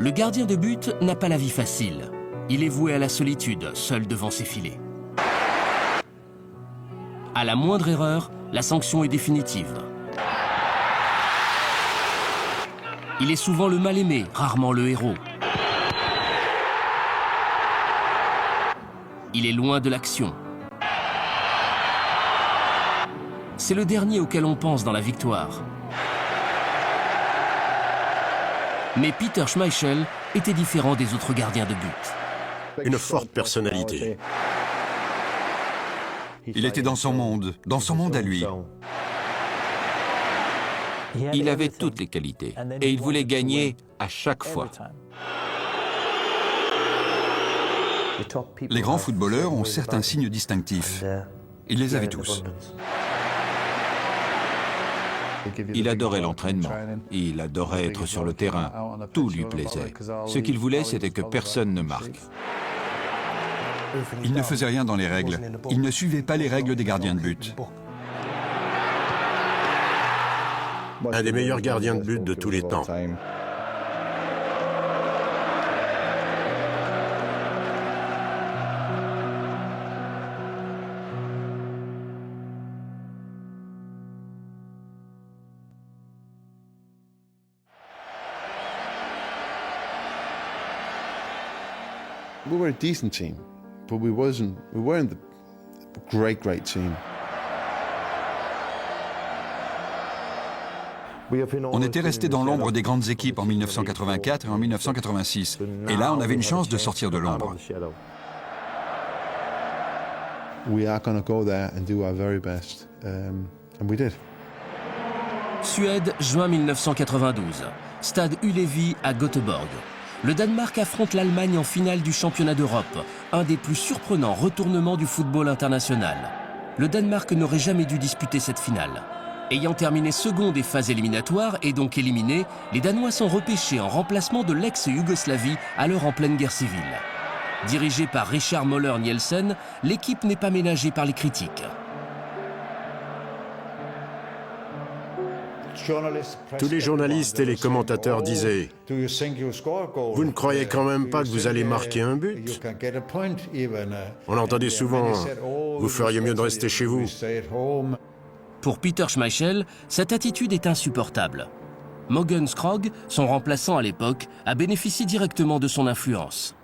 Le gardien de but n'a pas la vie facile. Il est voué à la solitude, seul devant ses filets. À la moindre erreur, la sanction est définitive. Il est souvent le mal-aimé, rarement le héros. Il est loin de l'action. C'est le dernier auquel on pense dans la victoire. Mais Peter Schmeichel était différent des autres gardiens de but. Une forte personnalité. Il était dans son monde à lui. Il avait toutes les qualités et il voulait gagner à chaque fois. Les grands footballeurs ont certains signes distinctifs. Il les avait tous. Il adorait l'entraînement, il adorait être sur le terrain, tout lui plaisait. Ce qu'il voulait, c'était que personne ne marque. Il ne faisait rien dans les règles. Il ne suivait pas les règles des gardiens de but. Un des meilleurs gardiens de but de tous les temps. We were a decent team, but we weren't the great team. On était resté dans l'ombre des grandes équipes en 1984 et en 1986. Et là, on avait une chance de sortir de l'ombre. We are going to go there and do our very best, and we did. Suède, juin 1992. Stade Ullevi à Göteborg. Le Danemark affronte l'Allemagne en finale du championnat d'Europe, un des plus surprenants retournements du football international. Le Danemark n'aurait jamais dû disputer cette finale. Ayant terminé second des phases éliminatoires et donc éliminé, les Danois sont repêchés en remplacement de l'ex-Yougoslavie, alors en pleine guerre civile. Dirigée par Richard Möller Nielsen, l'équipe n'est pas ménagée par les critiques. Tous les journalistes et les commentateurs disaient « Vous ne croyez quand même pas que vous allez marquer un but ?» On entendait souvent « Vous feriez mieux de rester chez vous ». Pour Peter Schmeichel, cette attitude est insupportable. Mogens Krogh, son remplaçant à l'époque, a bénéficié directement de son influence.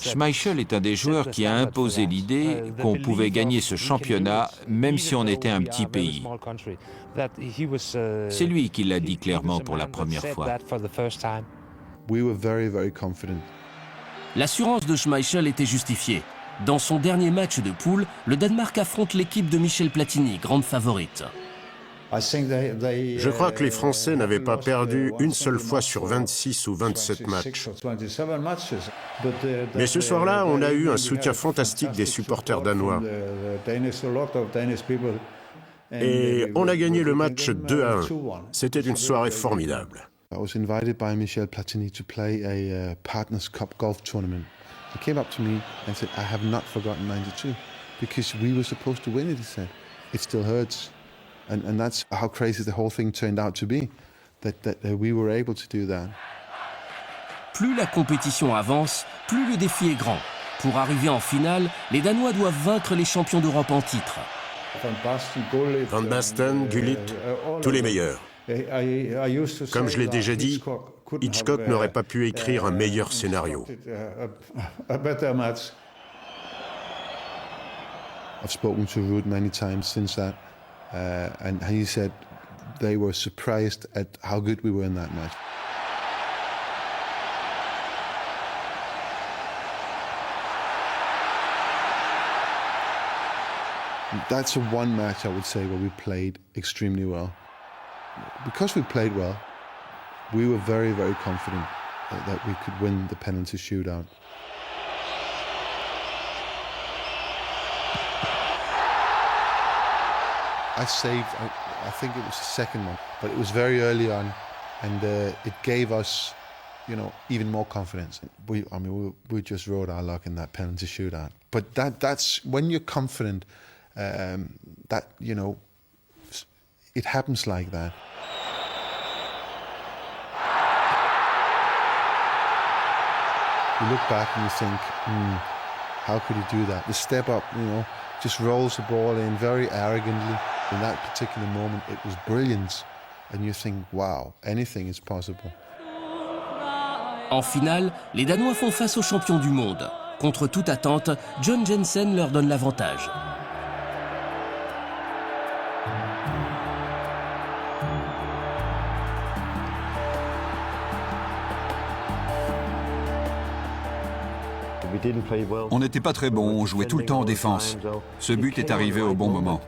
Schmeichel est un des joueurs qui a imposé l'idée qu'on pouvait gagner ce championnat même si on était un petit pays. C'est lui qui l'a dit clairement pour la première fois. We were very, very confident. L'assurance de Schmeichel était justifiée. Dans son dernier match de poule, le Danemark affronte l'équipe de Michel Platini, grande favorite. Je crois que les Français n'avaient pas perdu une seule fois sur 26 ou 27 matchs. Mais ce soir-là, on a eu un soutien fantastique des supporters danois. Et on a gagné le match 2-1. C'était une soirée formidable. I was invited by Michel Platini to play a Partners Cup golf tournament. He came up to me and said, I have not forgotten 92 because we were supposed to win it, he said. It still hurts. And that's how crazy the whole thing turned out to be, that we were able to do that. Plus la compétition avance, plus le défi est grand. Pour arriver en finale, les Danois doivent vaincre les champions d'Europe en titre. Van Basten, Gullit, tous les meilleurs. Comme je l'ai déjà dit, Hitchcock n'aurait pas pu écrire un meilleur scénario. I've spoken to Ruud many times since that, and he said they were surprised at how good we were in that match. That's the one match I would say where we played extremely well. Because we played well, we were very, very confident that we could win the penalty shootout. I saved, I think it was the second one, but it was very early on, and it gave us, you know, even more confidence. We just rode our luck in that penalty shootout. But that's when you're confident, that, you know, it happens like that. You look back and you think, how could he do that? The step up, just rolls the ball in very arrogantly. In that particular moment, it was brilliant. And you think, wow, anything is possible. En finale, les Danois font face aux champions du monde. Contre toute attente, John Jensen leur donne l'avantage. On n'était pas très bon, on jouait tout le temps en défense. Ce but est arrivé au bon moment.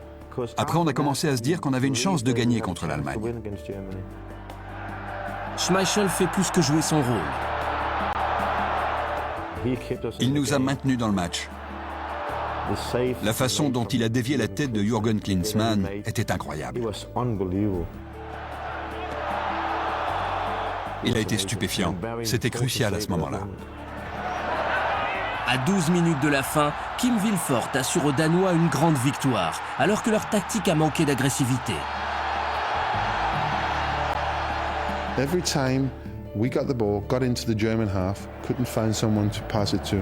Après, on a commencé à se dire qu'on avait une chance de gagner contre l'Allemagne. Schmeichel fait plus que jouer son rôle. Il nous a maintenus dans le match. La façon dont il a dévié la tête de Jürgen Klinsmann était incroyable. Il a été stupéfiant. C'était crucial à ce moment-là. À 12 minutes de la fin, Kim Vilfort assure aux Danois une grande victoire, alors que leur tactique a manqué d'agressivité. Every time we got the ball, got into the German half, couldn't find someone to pass it to,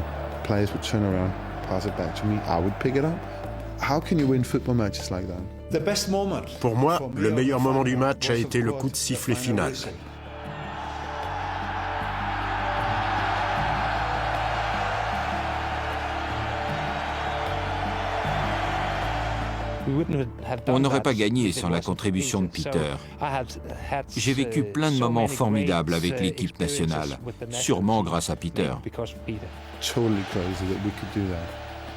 players would turn around, pass it back to me, I would pick it up. How can you win football matches like that? Pour moi, le meilleur moment du match a été le coup de sifflet final. On n'aurait pas gagné sans la contribution de Peter. J'ai vécu plein de moments formidables avec l'équipe nationale, sûrement grâce à Peter. Totally crazy that we could do that.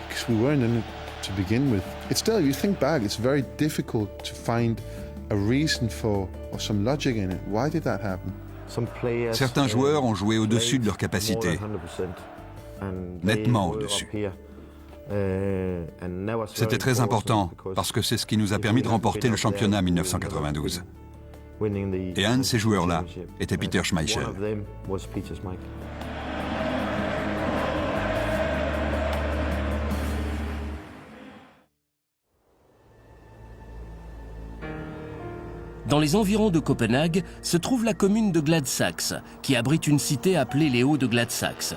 Because we weren't in it to begin with. It's still, you think back, it's very difficult to find a reason for, or some logic in it. Why did that happen? Certains joueurs ont joué au-dessus de leur capacité, nettement au-dessus. C'était très important parce que c'est ce qui nous a permis de remporter le championnat 1992. Et un de ces joueurs-là était Peter Schmeichel. Dans les environs de Copenhague se trouve la commune de Gladsaxe, qui abrite une cité appelée les Hauts de Gladsaxe.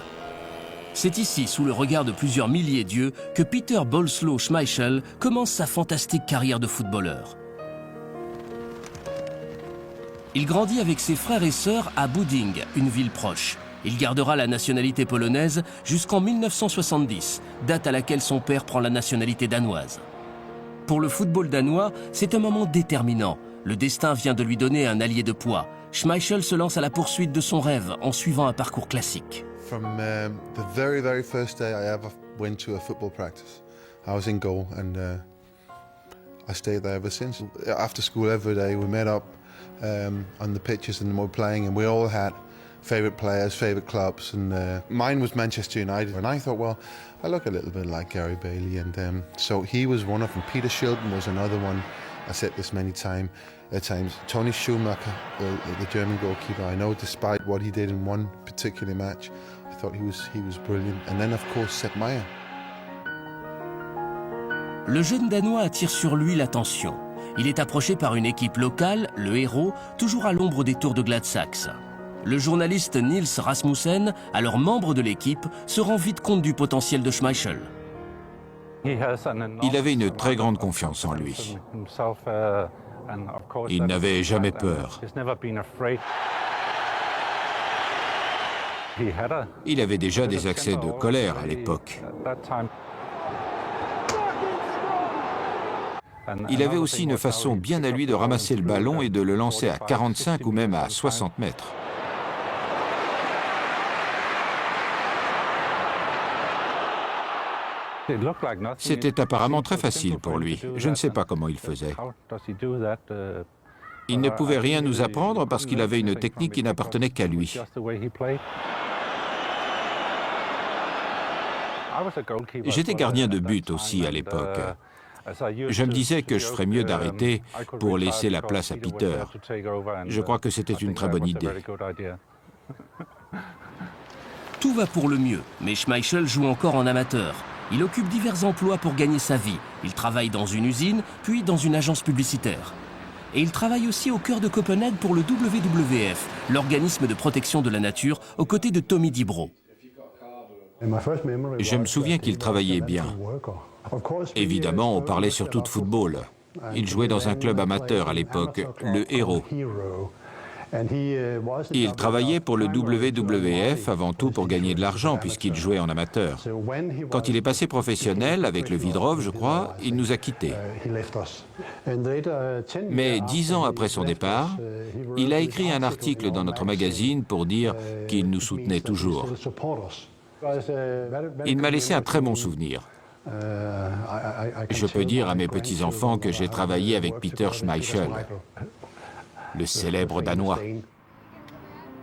C'est ici, sous le regard de plusieurs milliers d'yeux, que Peter Bolslo Schmeichel commence sa fantastique carrière de footballeur. Il grandit avec ses frères et sœurs à Budding, une ville proche. Il gardera la nationalité polonaise jusqu'en 1970, date à laquelle son père prend la nationalité danoise. Pour le football danois, c'est un moment déterminant. Le destin vient de lui donner un allié de poids. Schmeichel se lance à la poursuite de son rêve en suivant un parcours classique. From the very, very first day I ever went to a football practice, I was in goal and I stayed there ever since. After school every day we met up on the pitches and we were playing and we all had favourite players, favourite clubs, and mine was Manchester United. And I thought, well, I look a little bit like Gary Bailey, and so he was one of them. Peter Shilton was another one. I said this many times. Tony Schumacher, the German goalkeeper, I know despite what he did in one particular match, I thought he was brilliant. And then of course Sepp Maier. Le jeune Danois attire sur lui l'attention. Il est approché par une équipe locale, le Héros, toujours à l'ombre des tours de Gladsaxe. Le journaliste Niels Rasmussen, alors membre de l'équipe, se rend vite compte du potentiel de Schmeichel. Il avait une très grande confiance en lui. Il n'avait jamais peur. Il avait déjà des accès de colère à l'époque. Il avait aussi une façon bien à lui de ramasser le ballon et de le lancer à 45 ou même à 60 mètres. C'était apparemment très facile pour lui. Je ne sais pas comment il faisait. Il ne pouvait rien nous apprendre parce qu'il avait une technique qui n'appartenait qu'à lui. J'étais gardien de but aussi à l'époque. Je me disais que je ferais mieux d'arrêter pour laisser la place à Peter. Je crois que c'était une très bonne idée. Tout va pour le mieux, mais Schmeichel joue encore en amateur. Il occupe divers emplois pour gagner sa vie. Il travaille dans une usine, puis dans une agence publicitaire. Et il travaille aussi au cœur de Copenhague pour le WWF, l'organisme de protection de la nature, aux côtés de Tommy Dibro. Je me souviens qu'il travaillait bien. Évidemment, on parlait surtout de football. Il jouait dans un club amateur à l'époque, le Hérault. Il travaillait pour le WWF avant tout pour gagner de l'argent puisqu'il jouait en amateur. Quand il est passé professionnel, avec le Vidrov, je crois, il nous a quittés. Mais 10 ans après son départ, il a écrit un article dans notre magazine pour dire qu'il nous soutenait toujours. Il m'a laissé un très bon souvenir. Je peux dire à mes petits-enfants que j'ai travaillé avec Peter Schmeichel, le célèbre Danois.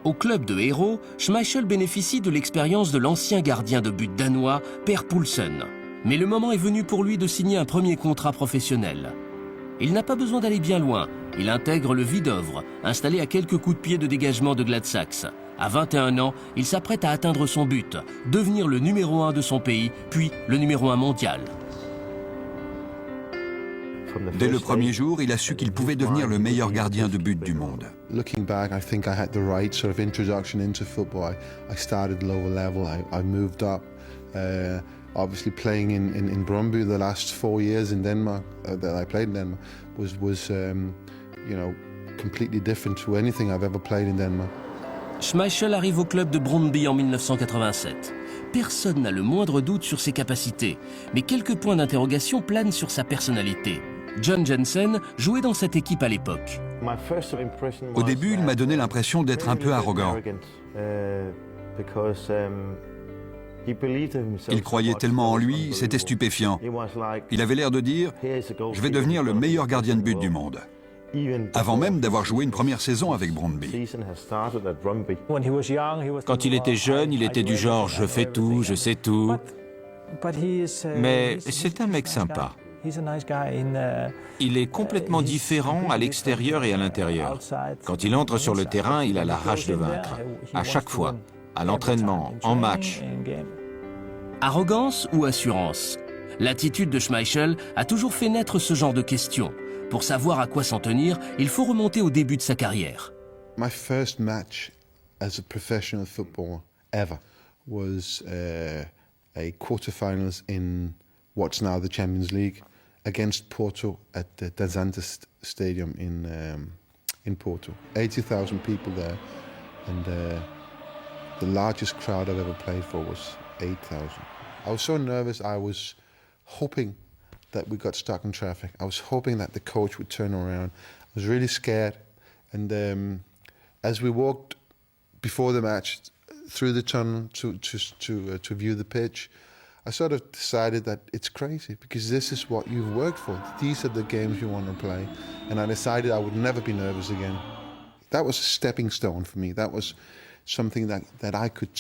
Au club de Hérault, Schmeichel bénéficie de l'expérience de l'ancien gardien de but danois, Per Poulsen. Mais le moment est venu pour lui de signer un premier contrat professionnel. Il n'a pas besoin d'aller bien loin. Il intègre le Hvidovre, installé à quelques coups de pied de dégagement de Gladsaxe. À 21 ans, il s'apprête à atteindre son but, devenir le numéro 1 de son pays, puis le numéro 1 mondial. Dès le premier jour, il a su qu'il pouvait devenir le meilleur gardien de but du monde. Looking back, I think I had the right sort of introduction into football. I started lower level. I moved up. Obviously, playing in Brøndby the last 4 years in Denmark that I played in Denmark was completely different to anything I've ever played in Denmark. Schmeichel arrive au club de Brøndby en 1987. Personne n'a le moindre doute sur ses capacités, mais quelques points d'interrogation planent sur sa personnalité. John Jensen jouait dans cette équipe à l'époque. Au début, il m'a donné l'impression d'être un peu arrogant. Il croyait tellement en lui, c'était stupéfiant. Il avait l'air de dire « Je vais devenir le meilleur gardien de but du monde », avant même d'avoir joué une première saison avec Brøndby. Quand il était jeune, il était du genre « je fais tout, je sais tout ». Mais c'est un mec sympa. Il est complètement différent à l'extérieur et à l'intérieur. Quand il entre sur le terrain, il a la rage de vaincre. À chaque fois, à l'entraînement, en match. Arrogance ou assurance? L'attitude de Schmeichel a toujours fait naître ce genre de questions. Pour savoir à quoi s'en tenir, il faut remonter au début de sa carrière. My first match as a professional footballer ever was a quarterfinals in what's now the Champions League against Porto at the Danzantes Stadium in Porto. 80,000 people there, and the largest crowd I've ever played for was 8,000. I was so nervous. I was hoping that we got stuck in traffic. I was hoping that the coach would turn around. I was really scared, and as we walked before the match through the tunnel to view the pitch, I sort of decided that it's crazy because this is what you've worked for. These are the games you want to play. And I decided I would never be nervous again. That was a stepping stone for me. That was something that I could,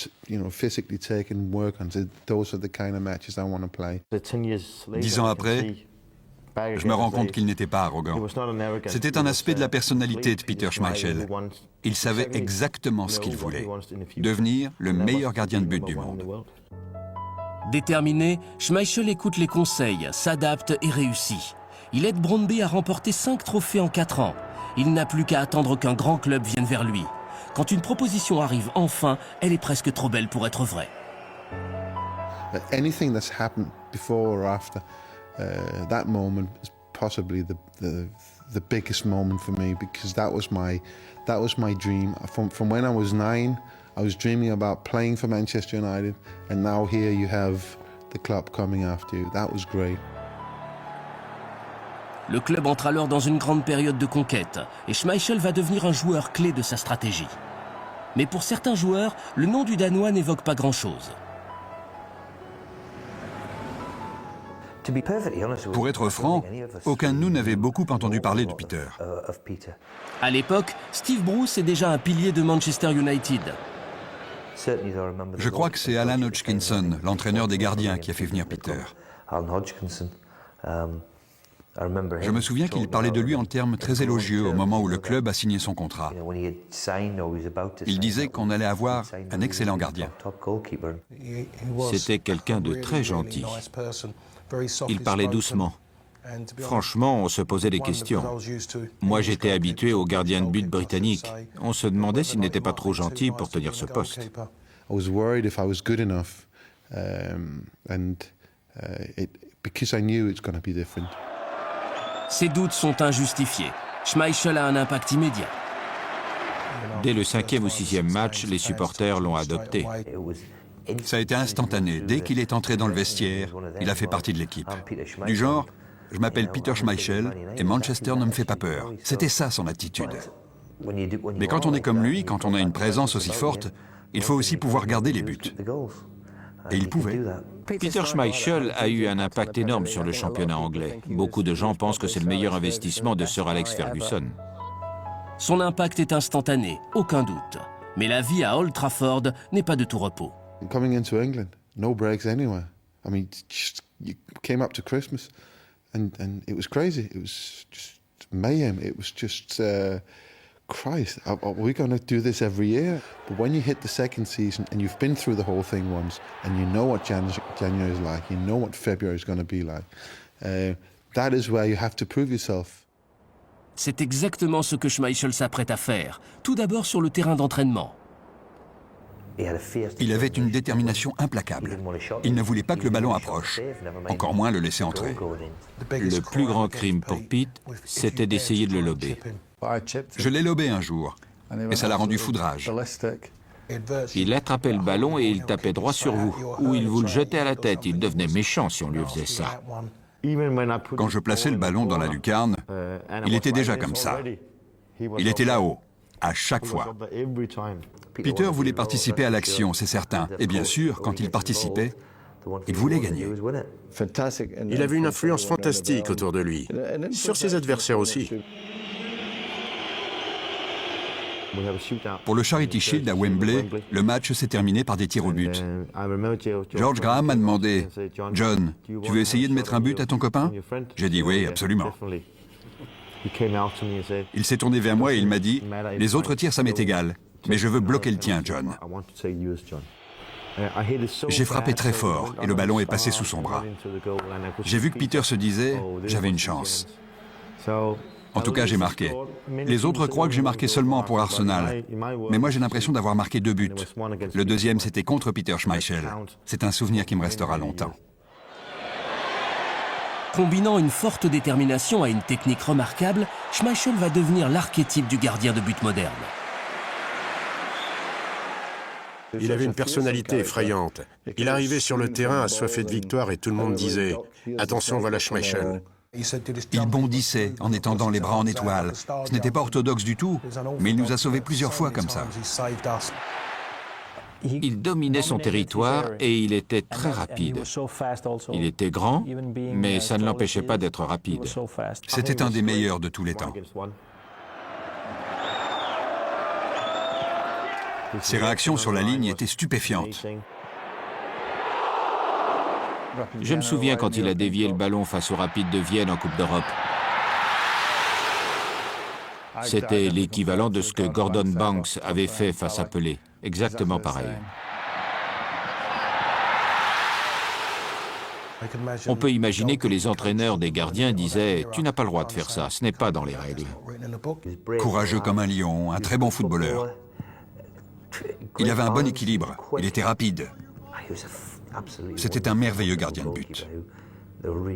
physically take and work on. So those are the kind of matches I want to play. 10 ans après, je me rends compte qu'il n'était pas arrogant. C'était un aspect de la personnalité de Peter Schmeichel. Il savait exactement ce qu'il voulait, devenir le meilleur gardien de but du monde. Déterminé, Schmeichel écoute les conseils, s'adapte et réussit. Il aide Brøndby à remporter 5 trophées en 4 ans. Il n'a plus qu'à attendre qu'un grand club vienne vers lui. Quand une proposition arrive enfin, elle est presque trop belle pour être vraie. Anything that's happened before or after that moment is possibly the biggest moment for me because that was my dream. From when I was 9, I was dreaming about playing for Manchester United, and now here you have the club coming after you. That was great. Le club entre alors dans une grande période de conquête, et Schmeichel va devenir un joueur clé de sa stratégie. Mais pour certains joueurs, le nom du Danois n'évoque pas grand-chose. Pour être franc, aucun de nous n'avait beaucoup entendu parler de Peter. À l'époque, Steve Bruce est déjà un pilier de Manchester United. Je crois que c'est Alan Hodgkinson, l'entraîneur des gardiens, qui a fait venir Peter. Je me souviens qu'il parlait de lui en termes très élogieux au moment où le club a signé son contrat. Il disait qu'on allait avoir un excellent gardien. C'était quelqu'un de très gentil. Il parlait doucement. Franchement, on se posait des questions. Moi, j'étais habitué aux gardiens de but britanniques. On se demandait s'il n'était pas trop gentil pour tenir ce poste. I was worried if I was good enough Because I knew it's going to be different. Ces doutes sont injustifiés. Schmeichel a un impact immédiat. Dès le 5e ou 6e match, les supporters l'ont adopté. Ça a été instantané. Dès qu'il est entré dans le vestiaire, il a fait partie de l'équipe. Du genre, je m'appelle Peter Schmeichel et Manchester ne me fait pas peur. C'était ça son attitude. Mais quand on est comme lui, quand on a une présence aussi forte, il faut aussi pouvoir garder les buts. Et il pouvait. Peter Schmeichel a eu un impact énorme sur le championnat anglais. Beaucoup de gens pensent que c'est le meilleur investissement de Sir Alex Ferguson. Son impact est instantané, aucun doute. Mais la vie à Old Trafford n'est pas de tout repos. Coming into England, no breaks anywhere. I mean, you came up to Christmas and it was crazy. It was just mayhem. It was just, Christ, are we going to do this every year? But when you hit the second season and you've been through the whole thing once and you know what January is like, you know what February is going to be like, that is where you have to prove yourself. C'est exactement ce que Schmeichel s'apprête à faire, tout d'abord sur le terrain d'entraînement. Il avait une détermination implacable. Il ne voulait pas que le ballon approche, encore moins le laisser entrer. Le plus grand crime pour Pete, c'était d'essayer de le lober. Je l'ai lobé un jour, et ça l'a rendu foudrage. Il attrapait le ballon et il tapait droit sur vous, ou il vous le jetait à la tête. Il devenait méchant si on lui faisait ça. Quand je plaçais le ballon dans la lucarne, il était déjà comme ça. Il était là-haut, à chaque fois. Peter voulait participer à l'action, c'est certain. Et bien sûr, quand il participait, il voulait gagner. Il avait une influence fantastique autour de lui, sur ses adversaires aussi. Pour le Charity Shield à Wembley, le match s'est terminé par des tirs au but. George Graham m'a demandé « John, tu veux essayer de mettre un but à ton copain ?» J'ai dit « Oui, absolument ». Il s'est tourné vers moi et il m'a dit « Les autres tirs, ça m'est égal, mais je veux bloquer le tien, John. » J'ai frappé très fort et le ballon est passé sous son bras. J'ai vu que Peter se disait « J'avais une chance ». En tout cas, j'ai marqué. Les autres croient que j'ai marqué seulement pour Arsenal. Mais moi, j'ai l'impression d'avoir marqué 2 buts. Le deuxième, c'était contre Peter Schmeichel. C'est un souvenir qui me restera longtemps. Combinant une forte détermination à une technique remarquable, Schmeichel va devenir l'archétype du gardien de but moderne. Il avait une personnalité effrayante. Il arrivait sur le terrain assoiffé de victoire et tout le monde disait « Attention, voilà Schmeichel ». Il bondissait en étendant les bras en étoile. Ce n'était pas orthodoxe du tout, mais il nous a sauvés plusieurs fois comme ça. Il dominait son territoire et il était très rapide. Il était grand, mais ça ne l'empêchait pas d'être rapide. C'était un des meilleurs de tous les temps. Ses réactions sur la ligne étaient stupéfiantes. Je me souviens quand il a dévié le ballon face au Rapide de Vienne en Coupe d'Europe. C'était l'équivalent de ce que Gordon Banks avait fait face à Pelé. Exactement pareil. On peut imaginer que les entraîneurs des gardiens disaient « Tu n'as pas le droit de faire ça, ce n'est pas dans les règles. » Courageux comme un lion, un très bon footballeur. Il avait un bon équilibre, il était rapide. C'était un merveilleux gardien de but.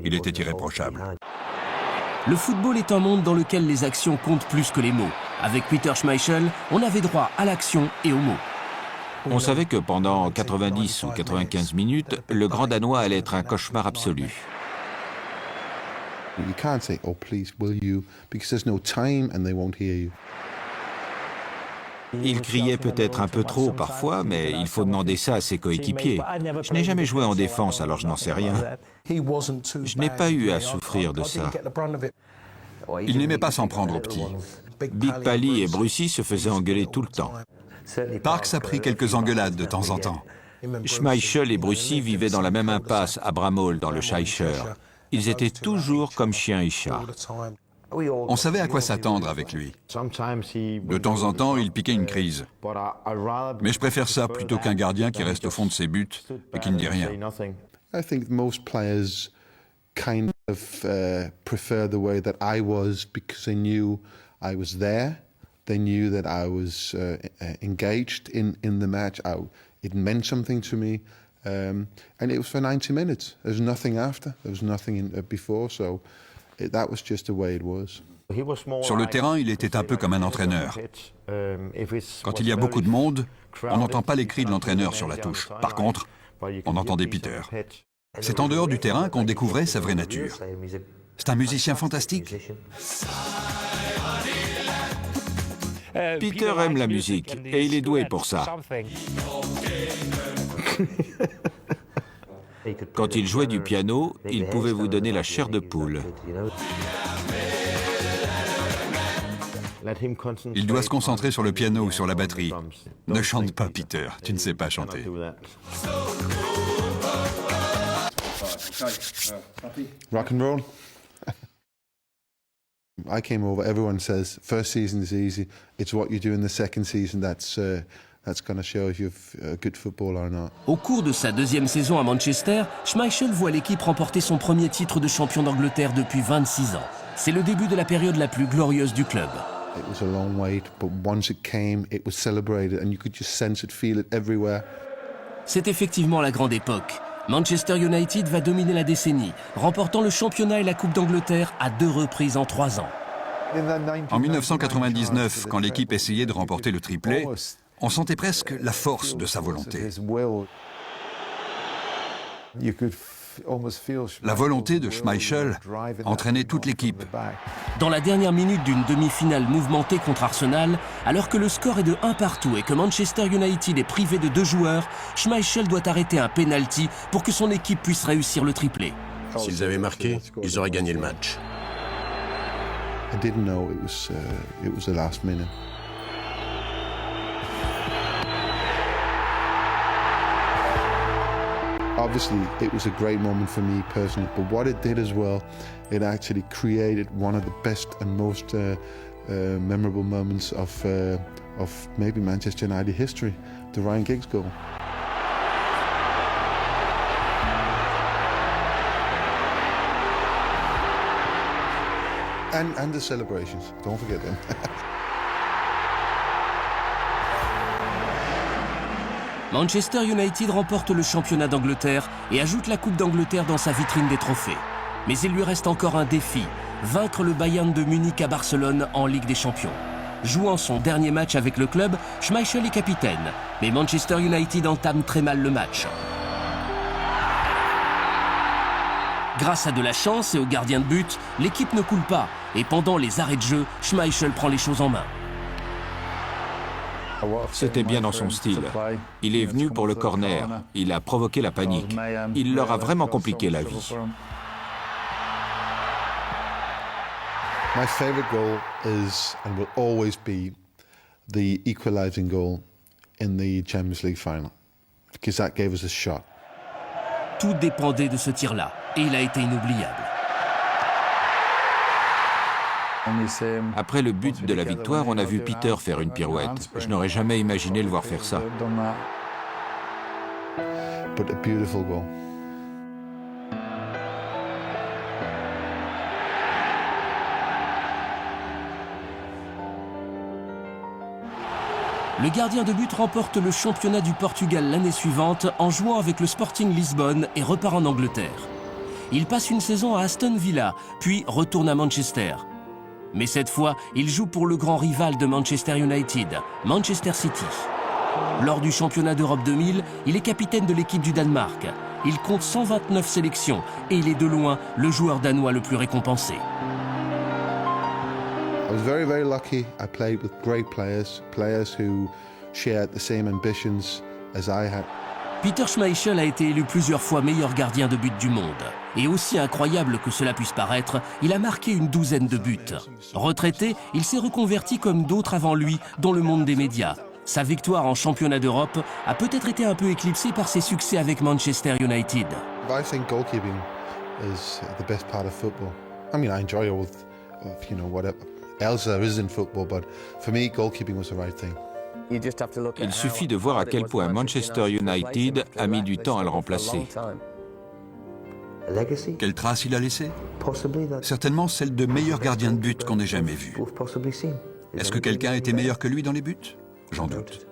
Il était irréprochable. Le football est un monde dans lequel les actions comptent plus que les mots. Avec Peter Schmeichel, on avait droit à l'action et aux mots. On savait que pendant 90 ou 95 minutes, le grand Danois allait être un cauchemar absolu. You can't say, "Oh, please, will you?" because there's no time and they won't hear you. Il criait peut-être un peu trop parfois, mais il faut demander ça à ses coéquipiers. Je n'ai jamais joué en défense, alors je n'en sais rien. Je n'ai pas eu à souffrir de ça. Il n'aimait pas s'en prendre aux petits. Big Pally et Brucey se faisaient engueuler tout le temps. Parks a pris quelques engueulades de temps en temps. Schmeichel et Brucey vivaient dans la même impasse à Bramhall, dans le Shropshire. Ils étaient toujours comme chien et chat. On savait à quoi s'attendre avec lui. De temps en temps, il piquait une crise. Mais je préfère ça plutôt qu'un gardien qui reste au fond de ses buts et qui ne dit rien. I think most players kind of prefer the way that I was because they knew I was there. They knew that I was engaged in the match. It meant something to me. And it was for 90 minutes. There was nothing after. There was nothing before, so that was just the way it was. Sur le terrain, il était un peu comme un entraîneur. Quand il y a beaucoup de monde, on n'entend pas les cris de l'entraîneur sur la touche. Par contre, on entendait Peter. C'est en dehors du terrain qu'on découvrait sa vraie nature. C'est un musicien fantastique. Peter aime la musique et il est doué pour ça. Quand il jouait du piano, il pouvait vous donner la chair de poule. Il doit se concentrer sur le piano ou sur la batterie. Ne chante pas, Peter, tu ne sais pas chanter. Rock and roll. I came over, everyone says, first season is easy. It's what you do in the second season that's going to show if you're a good footballer or not. Au cours de sa deuxième saison à Manchester, Schmeichel voit l'équipe remporter son premier titre de champion d'Angleterre depuis 26 ans. C'est le début de la période la plus glorieuse du club. It was a long wait, but once it came, it was celebrated and you could just sense it, feel it everywhere. C'est effectivement la grande époque. Manchester United va dominer la décennie, remportant le championnat et la Coupe d'Angleterre à 2 reprises en 3 ans. En 1999, quand l'équipe essayait de remporter le triplé, on sentait presque la force de sa volonté. La volonté de Schmeichel entraînait toute l'équipe. Dans la dernière minute d'une demi-finale mouvementée contre Arsenal, alors que le score est de 1-1 et que Manchester United est privé de 2 joueurs, Schmeichel doit arrêter un penalty pour que son équipe puisse réussir le triplé. S'ils avaient marqué, ils auraient gagné le match. I didn't know it was the last minute. Obviously, it was a great moment for me personally, but what it did as well, it actually created one of the best and most memorable moments of maybe Manchester United history, the Ryan Giggs goal. And the celebrations, don't forget them. Manchester United remporte le championnat d'Angleterre et ajoute la Coupe d'Angleterre dans sa vitrine des trophées. Mais il lui reste encore un défi, vaincre le Bayern de Munich à Barcelone en Ligue des Champions. Jouant son dernier match avec le club, Schmeichel est capitaine, mais Manchester United entame très mal le match. Grâce à de la chance et au gardien de but, l'équipe ne coule pas et pendant les arrêts de jeu, Schmeichel prend les choses en main. C'était bien dans son style. Il est venu pour le corner. Il a provoqué la panique. Il leur a vraiment compliqué la vie. My favorite goal is and will always be the equalizing goal in the Champions League final, because that gave us a shot. Tout dépendait de ce tir-là et il a été inoubliable. Après le but de la victoire, on a vu Peter faire une pirouette. Je n'aurais jamais imaginé le voir faire ça. But a beautiful goal. Le gardien de but remporte le championnat du Portugal l'année suivante en jouant avec le Sporting Lisbonne et repart en Angleterre. Il passe une saison à Aston Villa, puis retourne à Manchester. Mais cette fois, il joue pour le grand rival de Manchester United, Manchester City. Lors du championnat d'Europe 2000, il est capitaine de l'équipe du Danemark. Il compte 129 sélections et il est de loin le joueur danois le plus récompensé. I was very, very lucky. I played with great players, players who shared the same ambitions as I had. Peter Schmeichel a été élu plusieurs fois meilleur gardien de but du monde. Et aussi incroyable que cela puisse paraître, il a marqué une douzaine de buts. Retraité, il s'est reconverti comme d'autres avant lui dans le monde des médias. Sa victoire en championnat d'Europe a peut-être été un peu éclipsée par ses succès avec Manchester United. I think goalkeeping is the best part of football. I mean, I enjoy all, whatever else there is in football, but for me, goalkeeping was the right thing. Il suffit de voir à quel point Manchester United a mis du temps à le remplacer. Quelle trace il a laissée? Certainement celle de meilleur gardien de but qu'on ait jamais vu. Est-ce que quelqu'un était meilleur que lui dans les buts? J'en doute.